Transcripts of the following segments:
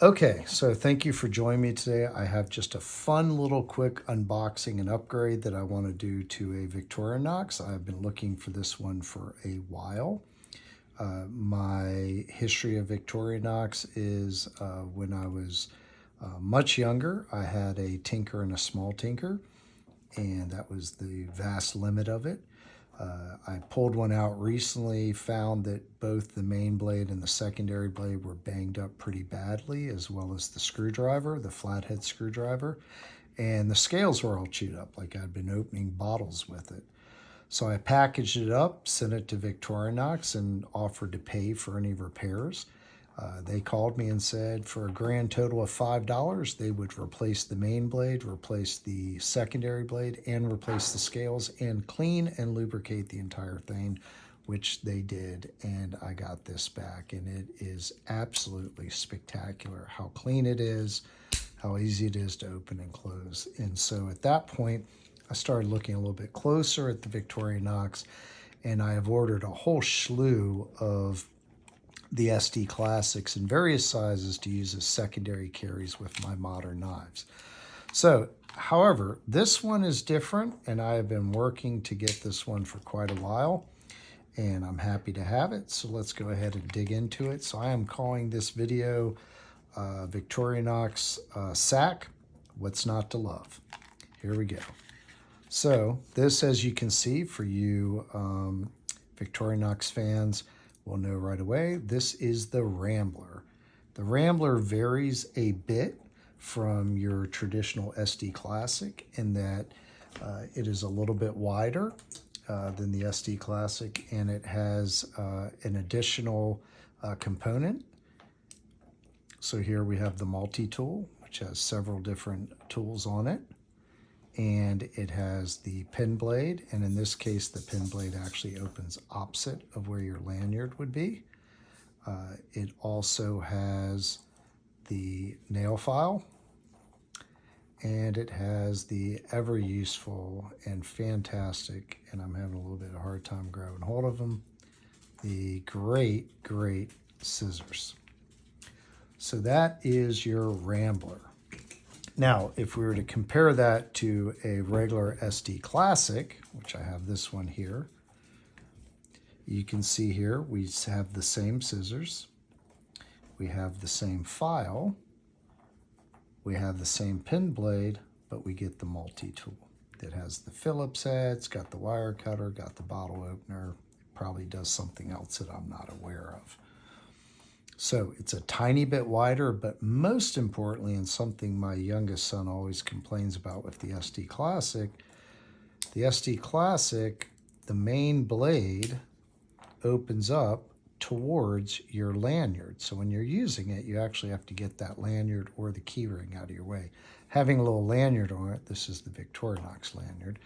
Okay, so thank you for joining me today. I have just a fun little quick unboxing and upgrade that I want to do to a Victorinox. I've been looking for this one for a while. My history of Victorinox is when I was much younger, I had a Tinker and a small Tinker, and that was the vast limit of it. I pulled one out recently, found that both the main blade and the secondary blade were banged up pretty badly, as well as the screwdriver, the flathead screwdriver, and the scales were all chewed up, like I'd been opening bottles with it. So I packaged it up, sent it to Victorinox, and offered to pay for any repairs. They called me and said for a grand total of $5, they would replace the main blade, replace the secondary blade, and replace the scales and clean and lubricate the entire thing, which they did. And I got this back, and it is absolutely spectacular how clean it is, how easy it is to open and close. And so at that point, I started looking a little bit closer at the Victorinox, and I have ordered a whole slew of the SD Classics in various sizes to use as secondary carries with my modern knives. So, however, this one is different, and I have been working to get this one for quite a while, and I'm happy to have it. So let's go ahead and dig into it. So I am calling this video Victorinox SAK, What's Not to Love. Here we go. So this, as you can see, for you Victorinox fans, will know right away, this is the Rambler. The Rambler varies a bit from your traditional SD Classic in that it is a little bit wider than the SD Classic, and it has an additional component. So here we have the Multitool, which has several different tools on it. And it has the pin blade, and in this case the pin blade actually opens opposite of where your lanyard would be. It also has the nail file, and it has the ever useful and fantastic, and I'm having a little bit of a hard time grabbing hold of them, the great scissors. So that is your Rambler. Now, if we were to compare that to a regular SD Classic, which I have this one here, you can see here we have the same scissors, we have the same file, we have the same pin blade, but we get the multi-tool that has the Phillips head, it's got the wire cutter, got the bottle opener, probably does something else that I'm not aware of. So it's a tiny bit wider, but most importantly, and something my youngest son always complains about with the SD Classic, the main blade opens up towards your lanyard. So when you're using it, you actually have to get that lanyard or the key ring out of your way. Having a little lanyard on it, this is the Victorinox lanyard,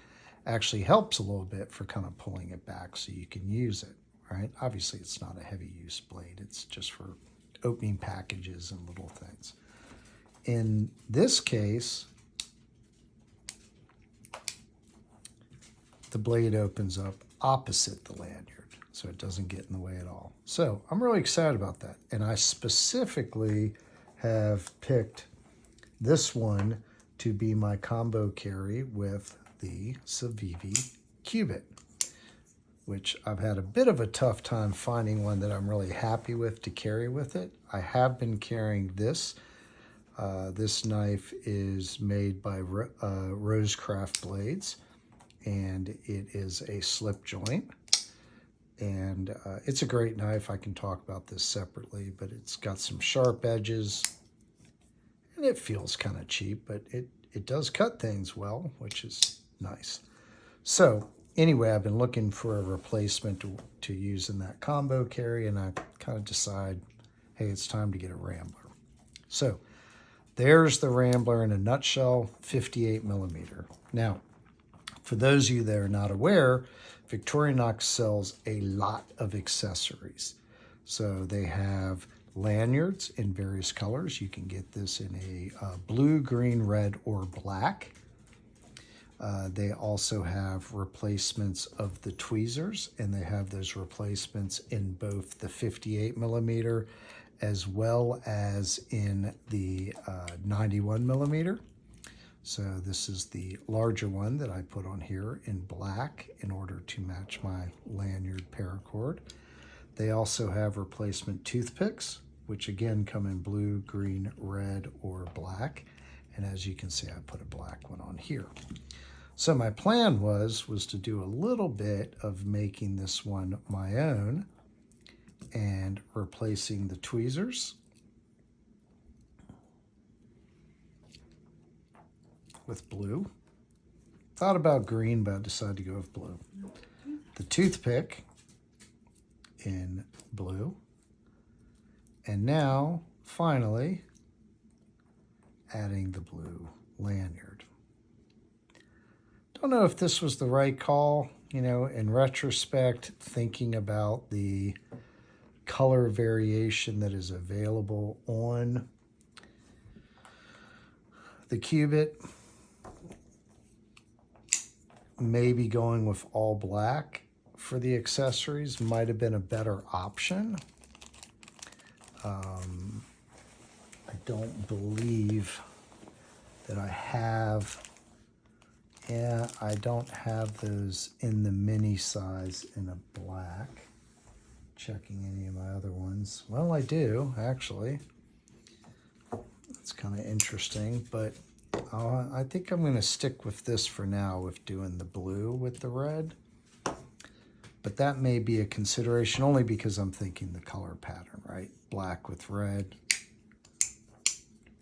actually helps a little bit for kind of pulling it back so you can use it. Right? Obviously, it's not a heavy use blade. It's just for opening packages and little things. In this case, the blade opens up opposite the lanyard, so it doesn't get in the way at all. So I'm really excited about that. And I specifically have picked this one to be my combo carry with the Civivi Cubit, which I've had a bit of a tough time finding one that I'm really happy with to carry with it. I have been carrying this. This knife is made by Rosecraft Blades, and it is a slip joint. And it's a great knife. I can talk about this separately, but it's got some sharp edges, and it feels kind of cheap, but it does cut things well, which is nice. So anyway, I've been looking for a replacement to use in that combo carry, and I kind of decide, hey, it's time to get a Rambler. So there's the Rambler in a nutshell, 58 millimeter. Now, for those of you that are not aware, Victorinox sells a lot of accessories. So they have lanyards in various colors. You can get this in a blue, green, red, or black. They also have replacements of the tweezers, and they have those replacements in both the 58 millimeter as well as in the 91 millimeter. So this is the larger one that I put on here in black in order to match my lanyard paracord. They also have replacement toothpicks, which again come in blue, green, red, or black. And as you can see, I put a black one on here. So my plan was to do a little bit of making this one my own and replacing the tweezers with blue. Thought about green, but I decided to go with blue. The toothpick in blue. And now, finally, adding the blue lanyard. Don't know if this was the right call, you know, in retrospect, thinking about the color variation that is available on the G.O.A.T. Maybe going with all black for the accessories might have been a better option. I don't believe that I have, I don't have those in the mini size in a black. Checking any of my other ones. Well, I do, actually. That's kind of interesting, but I think I'm going to stick with this for now with doing the blue with the red. But that may be a consideration only because I'm thinking the color pattern, right? Black with red.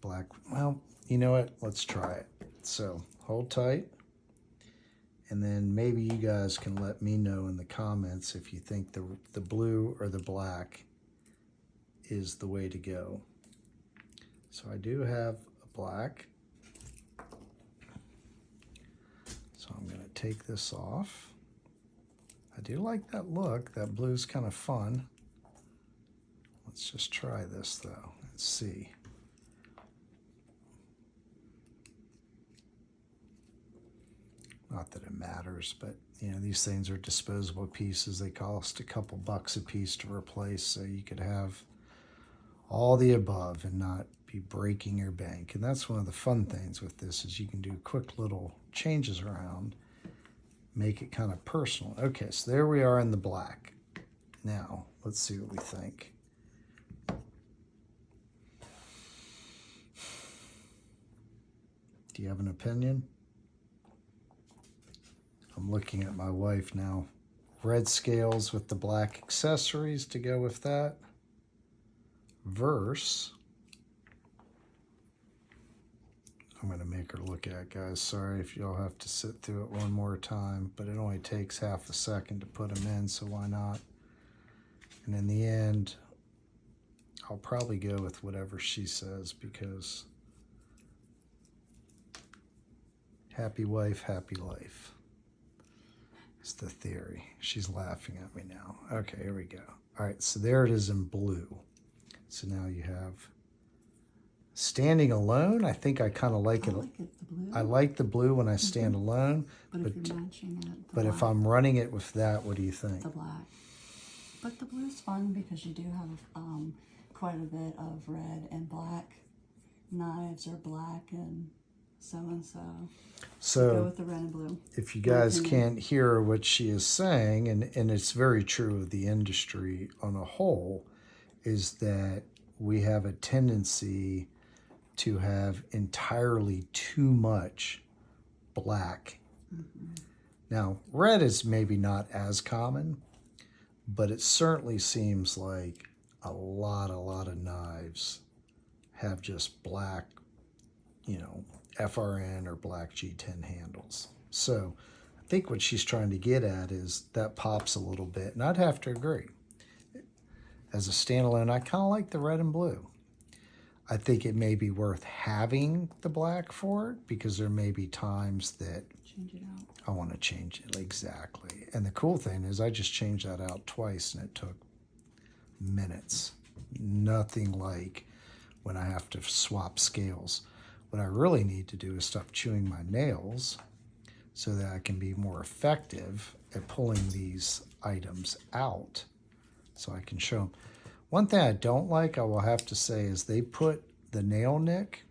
Black. Well, you know what? Let's try it. So hold tight. And then maybe you guys can let me know in the comments if you think the blue or the black is the way to go. So I do have a black. So I'm going to take this off. I do like that look. That blue's kind of fun. Let's just try this though and see. Not that it matters, but you know, these things are disposable pieces. They cost a couple bucks a piece to replace, so you could have all the above and not be breaking your bank. And that's one of the fun things with this is you can do quick little changes around, make it kind of personal. Okay, so there we are in the black. Now, let's see what we think. Do you have an opinion? I'm looking at my wife now. Red scales with the black accessories to go with that. Verse. I'm going to make her look at it, guys. Sorry if y'all have to sit through it one more time, but it only takes half a second to put them in, so why not? And in the end, I'll probably go with whatever she says because happy wife, happy life. It's the theory. She's laughing at me now. Okay, here we go. All right, so there it is in blue. So now you have standing alone. I think I kind of like it. I like the blue when I stand alone. But if you're matching it, but if I'm running it with that, what do you think? The black. But the blue's fun because you do have quite a bit of red and black. Knives are black and so. So go with the red and blue. If you guys can't hear what she is saying, and it's very true of the industry on a whole, is that we have a tendency to have entirely too much black. Mm-hmm. Now, red is maybe not as common, but it certainly seems like a lot of knives have just black, you know, FRN or black G10 handles. So I think what she's trying to get at is that pops a little bit, and I'd have to agree. As a standalone, I kind of like the red and blue. I think it may be worth having the black for it because there may be times that change it out. I want to change it. Exactly. And the cool thing is I just changed that out twice and it took minutes. Nothing like when I have to swap scales. What I really need to do is stop chewing my nails so that I can be more effective at pulling these items out so I can show them. One thing I don't like, I will have to say, is they put the nail nick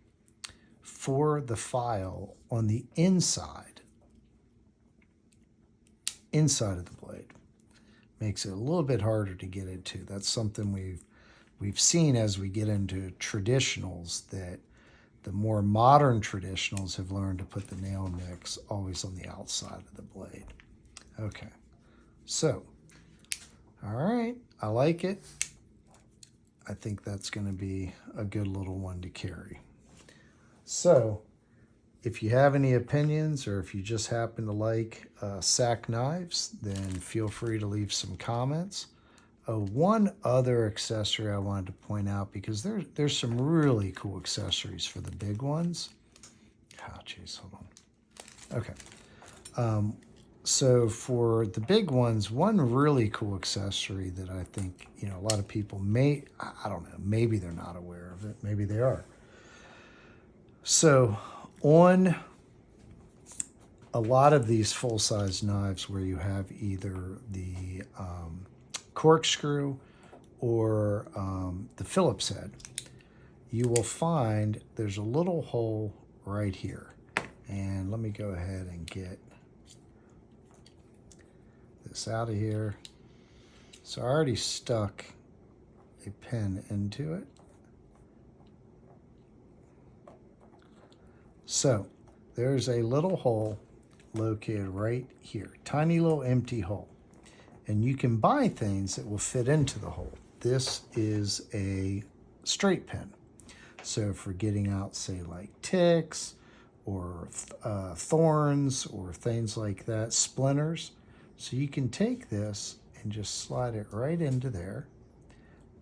for the file on the inside of the blade. Makes it a little bit harder to get into. That's something we've seen as we get into traditionals, that the more modern traditionals have learned to put the nail nicks always on the outside of the blade. Okay, so, all right, I like it. I think that's going to be a good little one to carry. So, if you have any opinions, or if you just happen to like SAK knives, then feel free to leave some comments. One other accessory I wanted to point out, because there's some really cool accessories for the big ones. Oh, geez, hold on. Okay. So for the big ones, one really cool accessory that I think, a lot of people I don't know, maybe they're not aware of it, maybe they are. So on a lot of these full-size knives where you have either the corkscrew or the Phillips head, you will find there's a little hole right here. And let me go ahead and get this out of here. So I already stuck a pin into it. So there's a little hole located right here, tiny little empty hole. And you can buy things that will fit into the hole. This is a straight pin. So for getting out, say, like ticks or thorns or things like that, splinters. So you can take this and just slide it right into there,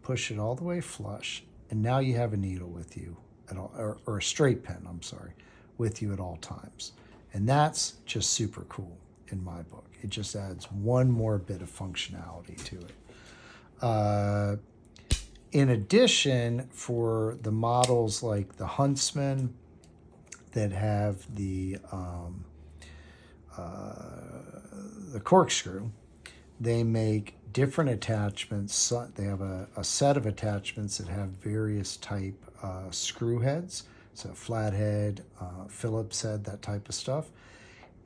push it all the way flush, and now you have a needle with you at all, or a straight pin, I'm sorry, with you at all times. And that's just super cool in my book. It just adds one more bit of functionality to it. In addition, for the models like the Huntsman that have the corkscrew, they make different attachments. They have a set of attachments that have various type screw heads, so flathead, Phillips head, that type of stuff.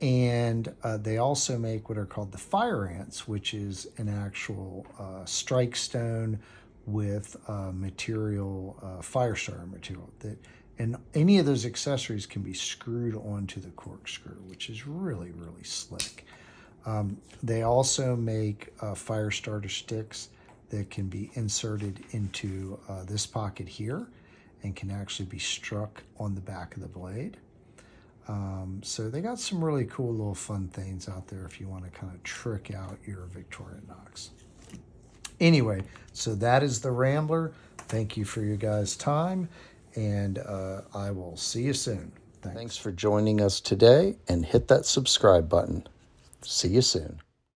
And they also make what are called the fire ants, which is an actual strike stone with material, fire starter material. And any of those accessories can be screwed onto the corkscrew, which is really, really slick. They also make fire starter sticks that can be inserted into this pocket here and can actually be struck on the back of the blade. So they got some really cool little fun things out there if you want to kind of trick out your Victorinox. Anyway, so that is the Rambler. Thank you for your guys' time, and I will see you soon. Thanks for joining us today, and hit that subscribe button. See you soon.